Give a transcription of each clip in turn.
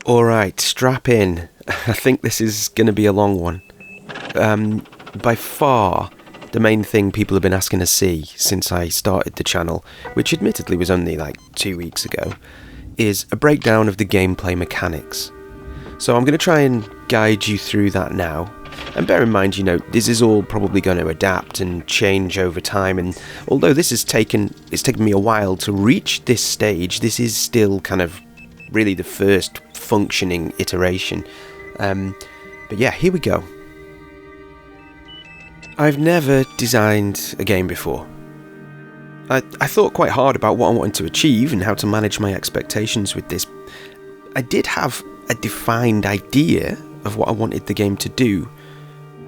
Alright, strap in. I think this is going to be a long one. By far, the main thing people have been asking to see since I started the channel, which admittedly was only like 2 weeks ago, is a breakdown of the gameplay mechanics. So I'm going to try and guide you through that now. And bear in mind, this is all probably going to adapt and change over time, and although it's taken me a while to reach this stage, this is still kind of really the first functioning iteration. But yeah, here we go. I've never designed a game before. I thought quite hard about what I wanted to achieve and how to manage my expectations with this. I did have a defined idea of what I wanted the game to do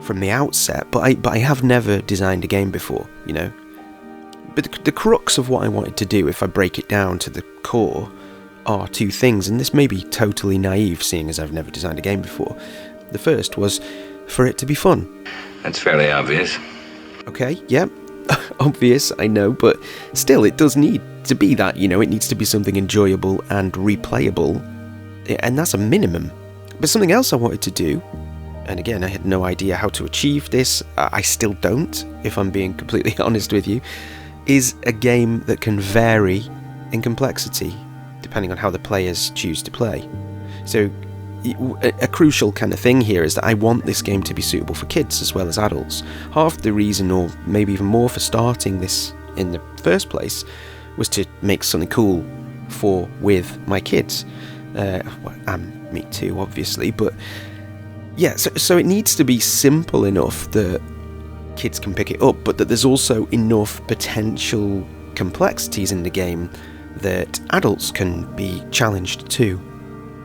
from the outset, but I have never designed a game before, But the crux of what I wanted to do, if I break it down to the core, are two things, and this may be totally naive seeing as I've never designed a game before. The first was for it to be fun. That's fairly obvious. Okay, yeah, obvious, I know, but still it does need to be that, it needs to be something enjoyable and replayable, and that's a minimum. But something else I wanted to do, and again I had no idea how to achieve this, I still don't, if I'm being completely honest with you, is a game that can vary in complexity depending on how the players choose to play. So a crucial kind of thing here is that I want this game to be suitable for kids as well as adults. Half the reason, or maybe even more, for starting this in the first place was to make something cool with my kids. And me too, obviously, but yeah, so it needs to be simple enough that kids can pick it up, but that there's also enough potential complexities in the game that adults can be challenged too.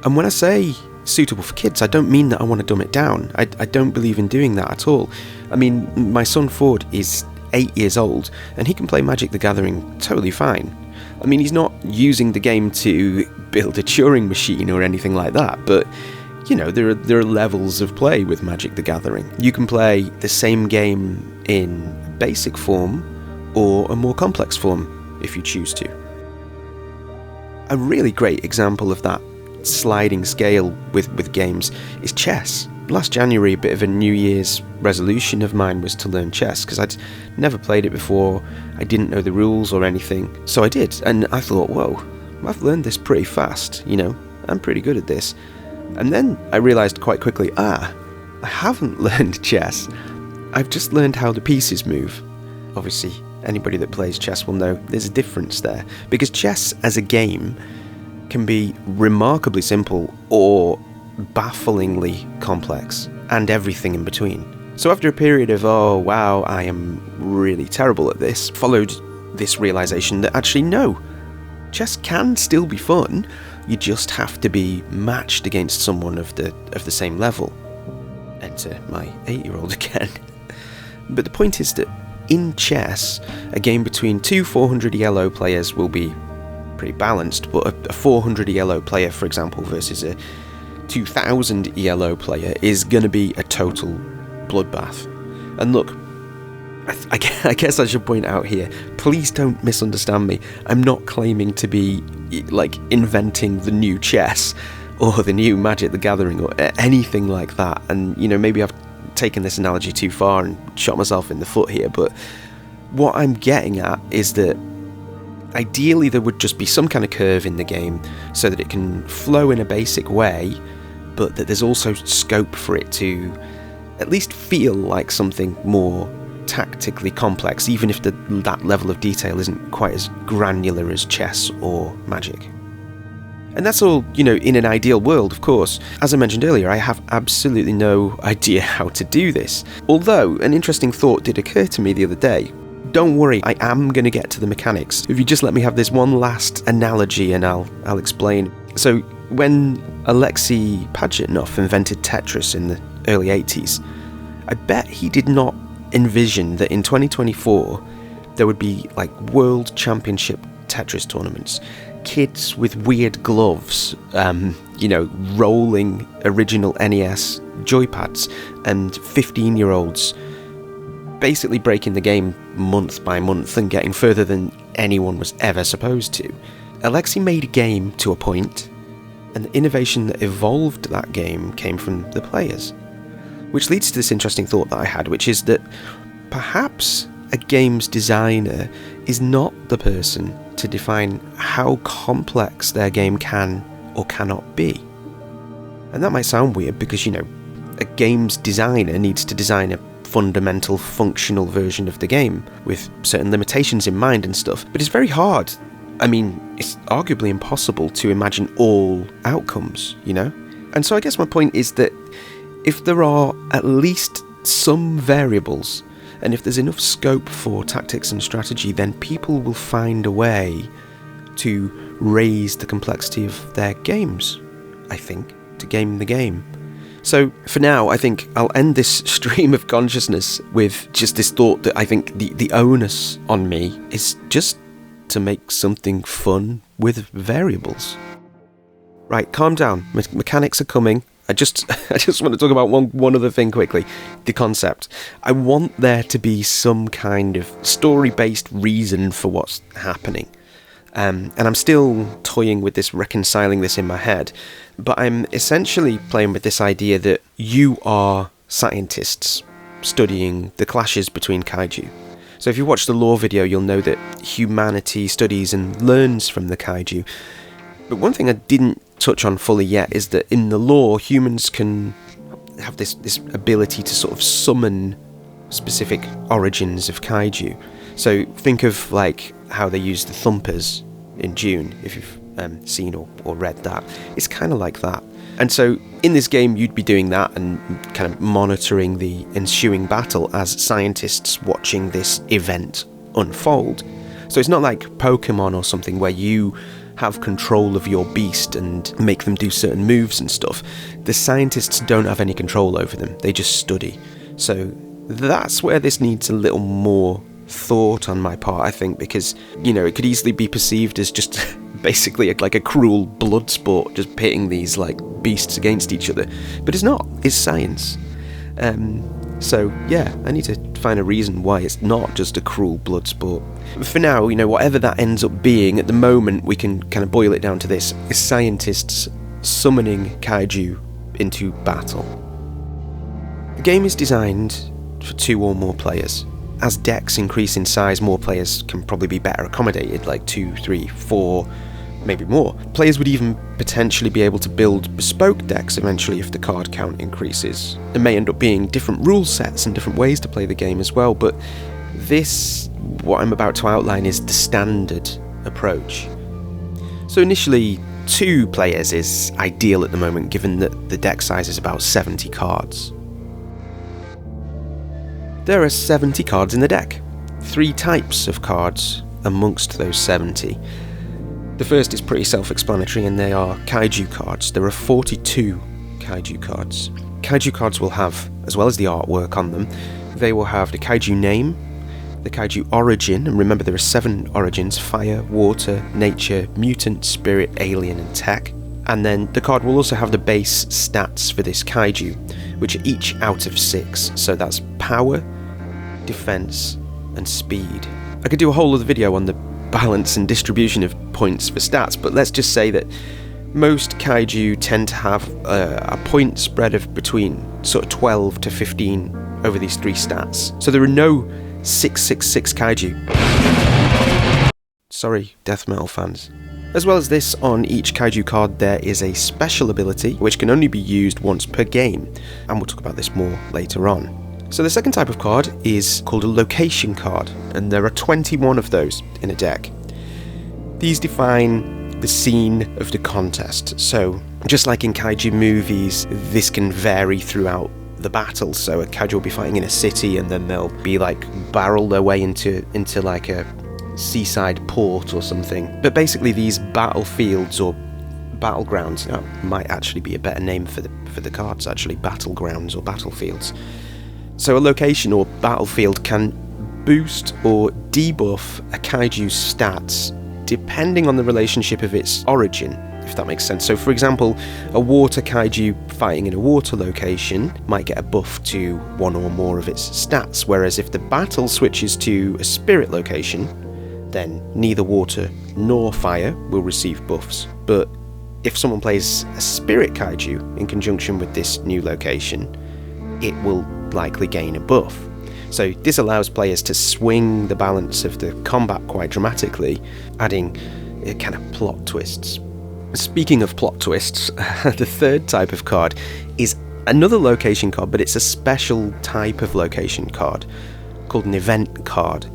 And when I say suitable for kids, I don't mean that I want to dumb it down. I don't believe in doing that at all. I mean, my son Ford is 8 years old, and he can play Magic the Gathering totally fine. I mean, he's not using the game to build a Turing machine or anything like that, but there are levels of play with Magic the Gathering. You can play the same game in basic form or a more complex form if you choose to. A really great example of that sliding scale with games is chess. Last January, a bit of a New Year's resolution of mine was to learn chess, because I'd never played it before, I didn't know the rules or anything, so I did, and I thought, whoa, I've learned this pretty fast, I'm pretty good at this. And then I realised quite quickly, I haven't learned chess, I've just learned how the pieces move. Obviously, anybody that plays chess will know there's a difference there, because chess as a game can be remarkably simple or bafflingly complex, and everything in between. So after a period of, oh wow, I am really terrible at this, followed this realisation that actually no, chess can still be fun, you just have to be matched against someone of the same level. Enter my 8-year-old again. But the point is that in chess, a game between two 400 ELO players will be pretty balanced, but a 400 ELO player, for example, versus a 2000 ELO player is going to be a total bloodbath. And look, I guess I should point out here, please don't misunderstand me, I'm not claiming to be like inventing the new chess or the new Magic the Gathering or anything like that, and maybe I've taken this analogy too far and shot myself in the foot here, but what I'm getting at is that ideally there would just be some kind of curve in the game so that it can flow in a basic way, but that there's also scope for it to at least feel like something more tactically complex, even if that level of detail isn't quite as granular as chess or Magic. And that's all, in an ideal world, of course. As I mentioned earlier, I have absolutely no idea how to do this. Although, an interesting thought did occur to me the other day. Don't worry, I am going to get to the mechanics. If you just let me have this one last analogy and I'll explain. So, when Alexei Pajitnov invented Tetris in the early 80s, I bet he did not envision that in 2024 there would be like world championship Tetris tournaments, kids with weird gloves, rolling original NES joypads, and 15-year-olds basically breaking the game month by month and getting further than anyone was ever supposed to. Alexei made a game to a point, And the innovation that evolved that game came from the players. Which leads to this interesting thought that I had, which is that perhaps a game's designer is not the person to define how complex their game can or cannot be. And that might sound weird because, a game's designer needs to design a fundamental functional version of the game with certain limitations in mind and stuff, but it's very hard. I mean, it's arguably impossible to imagine all outcomes, And so I guess my point is that if there are at least some variables, and if there's enough scope for tactics and strategy, then people will find a way to raise the complexity of their games, I think, to game the game. So for now, I think I'll end this stream of consciousness with just this thought that I think the onus on me is just to make something fun with variables. Right, calm down. Mechanics are coming. I just want to talk about one other thing quickly. The concept. I want there to be some kind of story-based reason for what's happening. And I'm still toying with this, reconciling this in my head. But I'm essentially playing with this idea that you are scientists studying the clashes between kaiju. So if you watch the lore video, you'll know that humanity studies and learns from the kaiju. But one thing I didn't touch on fully yet is that in the lore, humans can have this ability to sort of summon specific origins of kaiju. So think of like how they use the thumpers in Dune, if you've seen or read that. It's kind of like that. And so in this game, you'd be doing that and kind of monitoring the ensuing battle as scientists watching this event unfold. So it's not like Pokemon or something where you have control of your beast and make them do certain moves and stuff. The scientists don't have any control over them. They just study. So that's where this needs a little more thought on my part, I think, because, it could easily be perceived as just basically like a cruel blood sport, just pitting these like beasts against each other. But it's not. It's science. So yeah, I need to find a reason why it's not just a cruel blood sport. For now, whatever that ends up being, at the moment we can kind of boil it down to this: is scientists summoning kaiju into battle. The game is designed for 2 or more players. As decks increase in size, more players can probably be better accommodated, like 2, 3, 4, maybe more. Players would even potentially be able to build bespoke decks eventually if the card count increases. There may end up being different rule sets and different ways to play the game as well, but what I'm about to outline is the standard approach. So initially, 2 players is ideal at the moment, given that the deck size is about 70 cards. There are 70 cards in the deck, 3 types of cards amongst those 70. The first is pretty self-explanatory, and they are Kaiju cards. There are 42 Kaiju cards. Kaiju cards will have, as well as the artwork on them, they will have the Kaiju name, the Kaiju origin, and remember there are 7 origins: fire, water, nature, mutant, spirit, alien, and tech. And then the card will also have the base stats for this Kaiju, which are each out of 6, so that's power, defense, and speed. I could do a whole other video on the balance and distribution of points for stats, but let's just say that most Kaiju tend to have a point spread of between sort of 12 to 15 over these 3 stats. So there are no 666 Kaiju. Sorry, death metal fans. As well as this, on each Kaiju card there is a special ability which can only be used once per game, and we'll talk about this more later on. So the second type of card is called a location card, and there are 21 of those in a deck. These define the scene of the contest, so just like in Kaiju movies, this can vary throughout the battle. So a Kaiju will be fighting in a city, and then they'll be like barrel their way into like a seaside port or something. But basically these battlefields or battlegrounds, might actually be a better name for the cards, actually, battlegrounds or battlefields. So a location or battlefield can boost or debuff a Kaiju's stats depending on the relationship of its origin, if that makes sense. So for example, a water Kaiju fighting in a water location might get a buff to 1 or more of its stats, whereas if the battle switches to a spirit location, then neither water nor fire will receive buffs, but if someone plays a Spirit Kaiju in conjunction with this new location, it will likely gain a buff. So this allows players to swing the balance of the combat quite dramatically, adding kind of plot twists. Speaking of plot twists, the third type of card is another location card, but it's a special type of location card called an event card.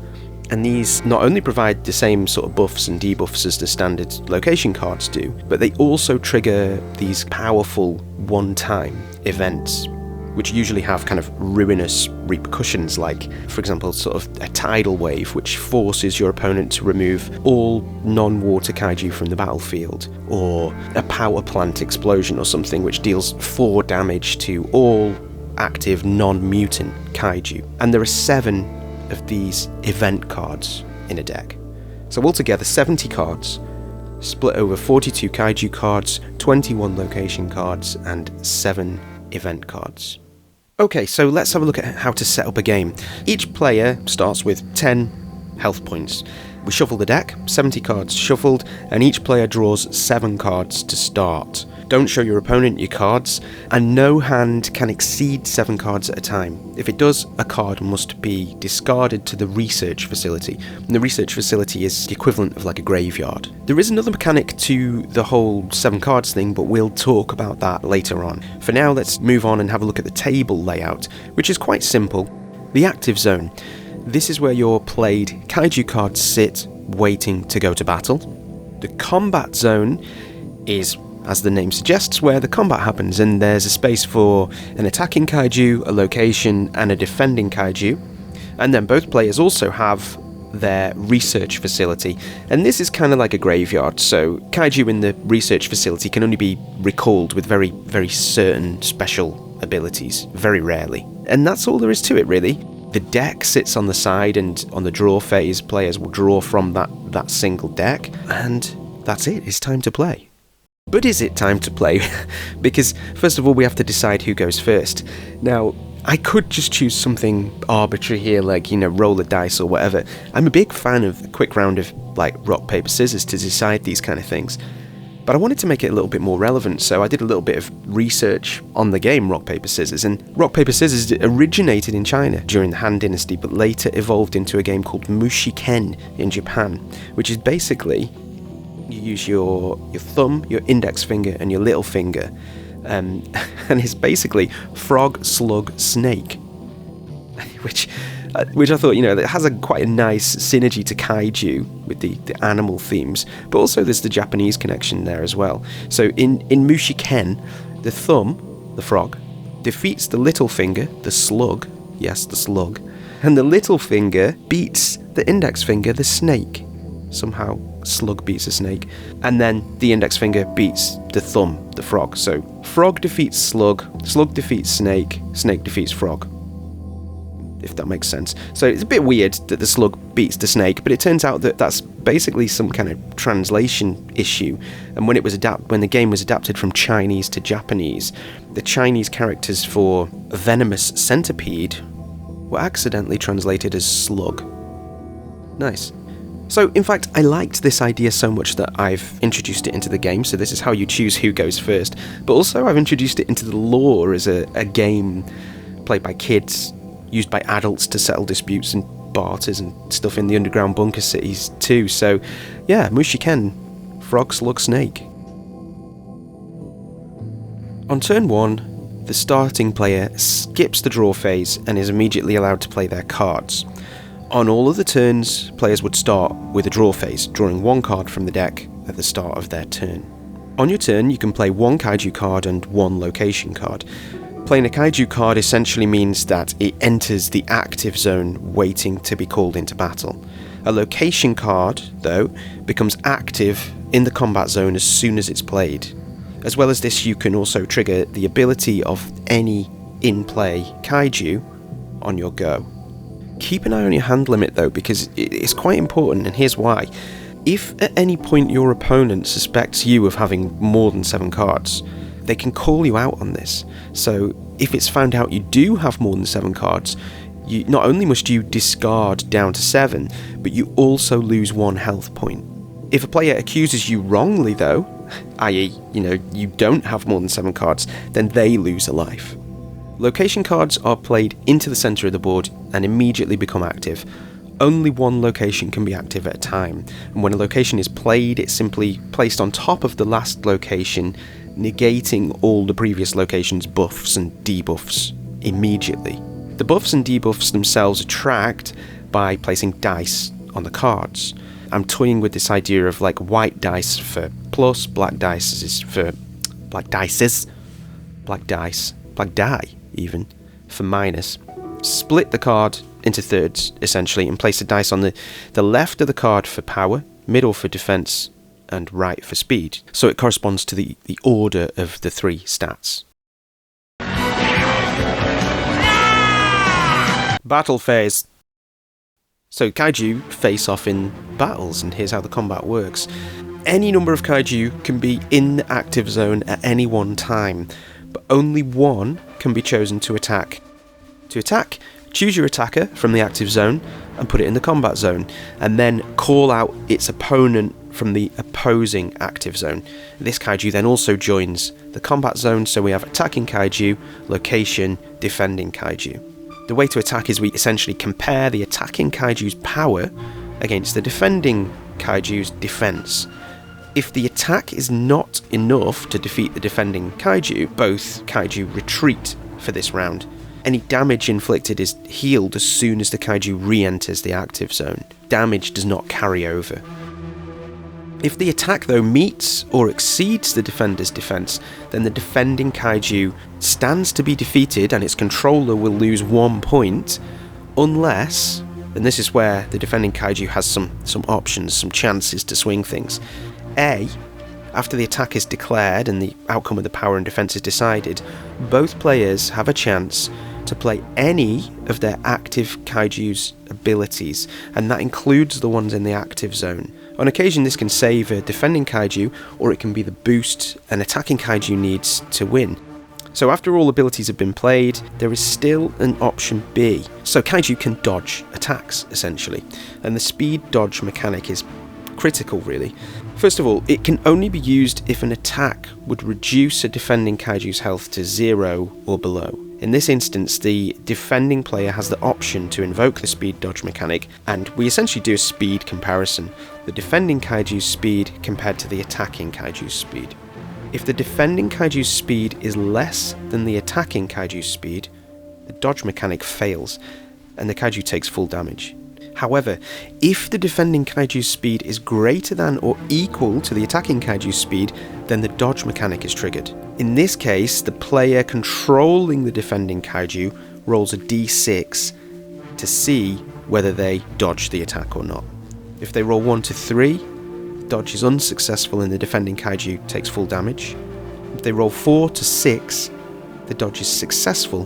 And these not only provide the same sort of buffs and debuffs as the standard location cards do, but they also trigger these powerful one-time events, which usually have kind of ruinous repercussions, like, for example, sort of a tidal wave, which forces your opponent to remove all non-water kaiju from the battlefield, or a power plant explosion or something, which deals 4 damage to all active non-mutant kaiju. And there are 7 of these event cards in a deck. So altogether 70 cards, split over 42 kaiju cards, 21 location cards, and 7 event cards. Okay, so let's have a look at how to set up a game. Each player starts with 10 health points. We shuffle the deck, 70 cards shuffled, and each player draws 7 cards to start. Don't show your opponent your cards, and no hand can exceed 7 cards at a time. If it does, a card must be discarded to the research facility. And the research facility is the equivalent of like a graveyard. There is another mechanic to the whole 7 cards thing, but we'll talk about that later on. For now, let's move on and have a look at the table layout, which is quite simple. The active zone. This is where your played kaiju cards sit, waiting to go to battle. The combat zone is, as the name suggests, where the combat happens, and there's a space for an attacking kaiju, a location, and a defending kaiju. And then both players also have their research facility, and this is kind of like a graveyard, so kaiju in the research facility can only be recalled with very, very certain special abilities, very rarely. And that's all there is to it, really. The deck sits on the side, and on the draw phase, players will draw from that single deck, and that's it, it's time to play. But is it time to play? Because first of all, we have to decide who goes first. Now, I could just choose something arbitrary here, like, roll a dice or whatever. I'm a big fan of a quick round of, like, rock, paper, scissors to decide these kind of things. But I wanted to make it a little bit more relevant, so I did a little bit of research on the game Rock, Paper, Scissors. And Rock, Paper, Scissors originated in China during the Han Dynasty, but later evolved into a game called Mushiken in Japan, which is basically, you use your thumb, your index finger, and your little finger, and it's basically frog, slug, snake, which I thought, that has quite a nice synergy to kaiju with the animal themes, but also there's the Japanese connection there as well. So in Mushiken, the thumb, the frog, defeats the little finger, the slug, yes, the slug, and the little finger beats the index finger, the snake. Somehow slug beats a snake, and then the index finger beats the thumb, the frog. So frog defeats slug defeats snake, snake defeats frog, if that makes sense. So it's a bit weird that the slug beats the snake, but it turns out that that's basically some kind of translation issue. And when the game was adapted from Chinese to Japanese, the Chinese characters for venomous centipede were accidentally translated as slug. Nice. So, in fact, I liked this idea so much that I've introduced it into the game, so this is how you choose who goes first. But also I've introduced it into the lore as a game played by kids, used by adults to settle disputes and barters and stuff in the underground bunker cities too. So, yeah, Mushiken, frog, slug, snake. On turn 1, the starting player skips the draw phase and is immediately allowed to play their cards. On all other turns, players would start with a draw phase, drawing 1 card from the deck at the start of their turn. On your turn, you can play 1 kaiju card and 1 location card. Playing a kaiju card essentially means that it enters the active zone waiting to be called into battle. A location card, though, becomes active in the combat zone as soon as it's played. As well as this, you can also trigger the ability of any in-play kaiju on your go. Keep an eye on your hand limit though, because it's quite important, and here's why. If at any point your opponent suspects you of having more than 7 cards, they can call you out on this. So if it's found out you do have more than 7 cards, not only must you discard down to 7, but you also lose 1 health point. If a player accuses you wrongly though, i.e., you don't have more than 7 cards, then they lose a life. Location cards are played into the centre of the board and immediately become active. Only one location can be active at a time, and when a location is played, it's simply placed on top of the last location, negating all the previous location's buffs and debuffs immediately. The buffs and debuffs themselves are tracked by placing dice on the cards. I'm toying with this idea of like white dice for plus, black dice for black die even for minus. Split the card into thirds essentially and place a dice on the left of the card for power, middle for defense, and right for speed. So it corresponds to the order of the 3 stats. Battle phase. So Kaiju face off in battles, and here's how the combat works. Any number of Kaiju can be in the active zone at any one time, but only one can be chosen to attack. To attack, choose your attacker from the active zone and put it in the combat zone, and then call out its opponent from the opposing active zone. This Kaiju then also joins the combat zone, so we have attacking Kaiju, location, defending Kaiju. The way to attack is we essentially compare the attacking Kaiju's power against the defending Kaiju's defense. If the attack is not enough to defeat the defending Kaiju, both Kaiju retreat for this round. Any damage inflicted is healed as soon as the Kaiju re-enters the active zone. Damage does not carry over. If the attack though meets or exceeds the defender's defense, then the defending Kaiju stands to be defeated and its controller will lose 1 point, unless, and this is where the defending Kaiju has some options, some chances to swing things. A, after the attack is declared and the outcome of the power and defense is decided, both players have a chance to play any of their active Kaiju's abilities, and that includes the ones in the active zone. On occasion this can save a defending Kaiju, or it can be the boost an attacking Kaiju needs to win. So after all abilities have been played, there is still an option B. So Kaiju can dodge attacks, essentially, and the speed dodge mechanic is critical really. First of all, it can only be used if an attack would reduce a defending Kaiju's health to 0 or below. In this instance, the defending player has the option to invoke the speed dodge mechanic, and we essentially do a speed comparison. The defending Kaiju's speed compared to the attacking Kaiju's speed. If the defending Kaiju's speed is less than the attacking Kaiju's speed, the dodge mechanic fails, and the Kaiju takes full damage. However, if the defending Kaiju's speed is greater than or equal to the attacking Kaiju's speed, then the dodge mechanic is triggered. In this case, the player controlling the defending Kaiju rolls a d6 to see whether they dodge the attack or not. If they roll 1 to 3, dodge is unsuccessful and the defending Kaiju takes full damage. If they roll 4 to 6, the dodge is successful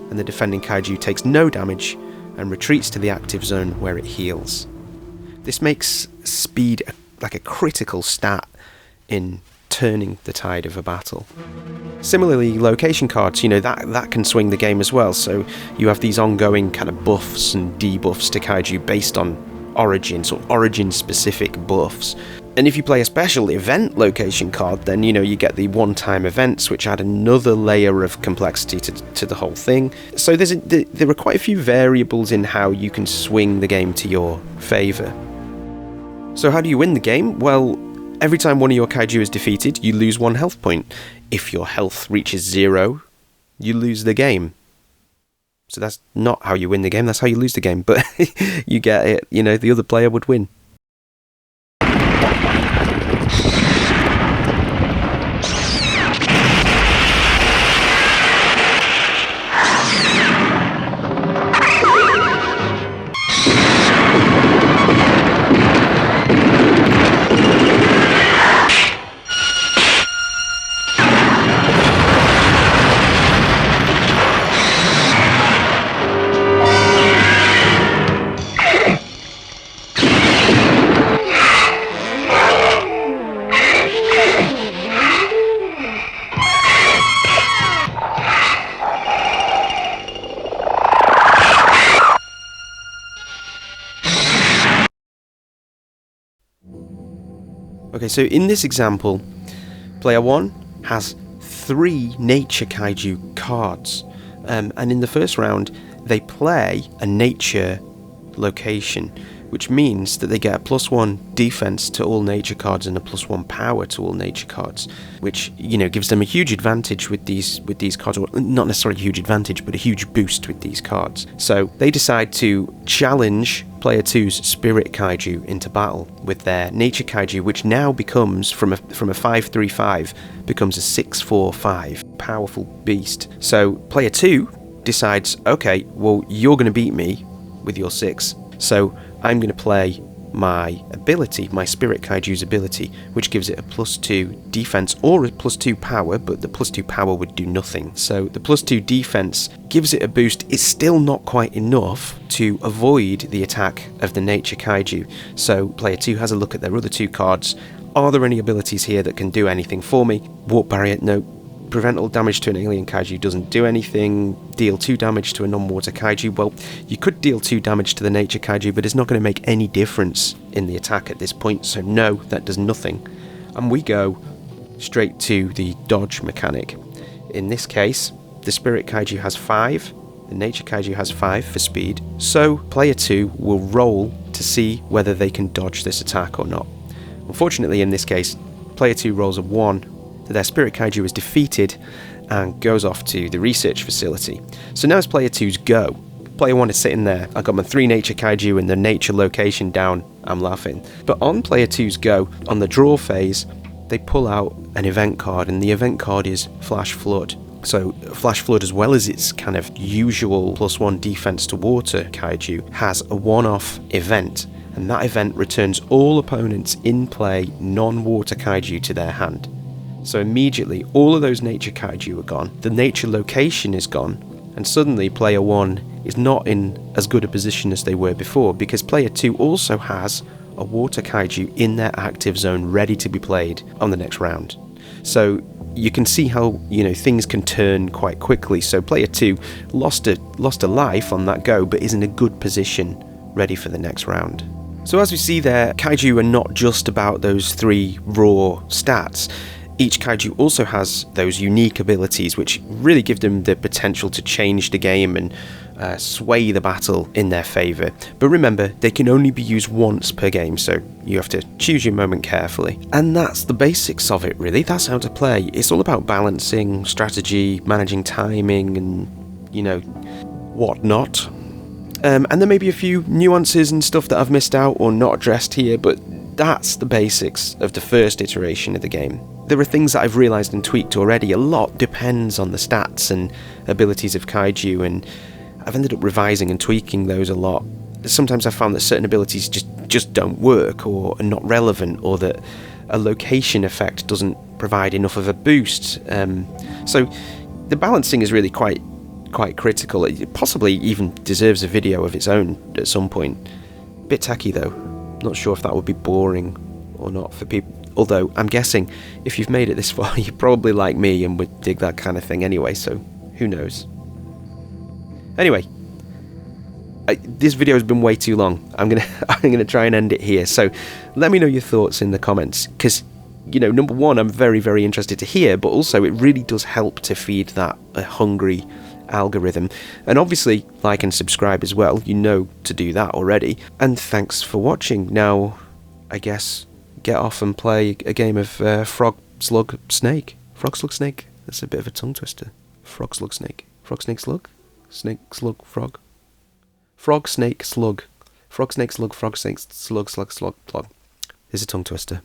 and the defending Kaiju takes no damage and retreats to the active zone where it heals. This makes speed like a critical stat in turning the tide of a battle. Similarly, location cards, that can swing the game as well, so you have these ongoing kind of buffs and debuffs to Kaiju based on origins or origin-specific buffs. And if you play a special event location card, then you get the one-time events, which add another layer of complexity to the whole thing. So there are quite a few variables in how you can swing the game to your favour. So how do you win the game? Well, every time one of your Kaiju is defeated, you lose 1 health point. If your health reaches 0, you lose the game. So that's not how you win the game, that's how you lose the game. But you get it, the other player would win. Okay, so in this example, Player 1 has 3 nature kaiju cards, and in the first round they play a nature location, which means that they get a +1 defense to all nature cards and a +1 power to all nature cards, which, you know, gives them a huge advantage with these cards, or not necessarily a huge advantage, but a huge boost with these cards. So they decide to challenge player 2's spirit kaiju into battle with their nature kaiju, which now becomes from a 5/3/5 becomes a 6/4/5 powerful beast. So player 2 decides, okay, well, you're going to beat me with your 6, so I'm going to play my ability, my spirit kaiju's ability, which gives it a +2 defense or a +2 power, but the +2 power would do nothing. So the +2 defense gives it a boost. It's still not quite enough to avoid the attack of the nature kaiju. So player 2 has a look at their other 2 cards. Are there any abilities here that can do anything for me? Warp barrier, no. Prevent all damage to an alien kaiju doesn't do anything. Deal 2 damage to a non-water kaiju. Well, you could deal 2 damage to the nature kaiju, but it's not going to make any difference in the attack at this point, so no, that does nothing. And we go straight to the dodge mechanic. In this case, the spirit kaiju has 5, the nature kaiju has 5 for speed, so player 2 will roll to see whether they can dodge this attack or not. Unfortunately, in this case, player 2 rolls a 1, their spirit kaiju is defeated and goes off to the research facility. So now it's player 2's go. Player 1 is sitting there. I got my 3 nature kaiju and the nature location down. I'm laughing. But on player 2's go, on the draw phase, they pull out an event card, and the event card is Flash Flood. So Flash Flood, as well as its kind of usual +1 defense to water kaiju, has a one-off event, and that event returns all opponents in play non-water kaiju to their hand. So immediately, all of those nature kaiju are gone, the nature location is gone, and suddenly player 1 is not in as good a position as they were before, because player 2 also has a water kaiju in their active zone ready to be played on the next round. So you can see how, you know, things can turn quite quickly. So player 2 lost a life on that go, but is in a good position ready for the next round. So as we see there, kaiju are not just about those 3 raw stats. Each kaiju also has those unique abilities which really give them the potential to change the game and sway the battle in their favour. But remember, they can only be used once per game, so you have to choose your moment carefully. And that's the basics of it, really. That's how to play. It's all about balancing, strategy, managing timing, and, you know, whatnot. And there may be a few nuances and stuff that I've missed out or not addressed here, but that's the basics of the first iteration of the game. There are things that I've realised and tweaked already. A lot depends on the stats and abilities of kaiju, and I've ended up revising and tweaking those a lot. Sometimes I've found that certain abilities just don't work or are not relevant, or that a location effect doesn't provide enough of a boost. So the balancing is really quite critical. It possibly even deserves a video of its own at some point. Bit tacky though. Not sure if that would be boring or not for people. Although, I'm guessing, if you've made it this far, you're probably like me and would dig that kind of thing anyway, so who knows. Anyway, this video has been way too long. I'm gonna try and end it here, so let me know your thoughts in the comments, because, you know, number one, I'm very, very interested to hear, but also it really does help to feed that hungry algorithm. And obviously, like and subscribe as well, you know to do that already. And thanks for watching. Now, I guess, get off and play a game of Frog, Slug, Snake. Frog, Slug, Snake. That's a bit of a tongue twister. Frog, Slug, Snake. Frog, Snake, Slug? Snake, Slug, Frog? Frog, Snake, Slug. Frog, Snake, Slug, Frog, Snake, Slug, Slug, Slug, Plug. It's a tongue twister.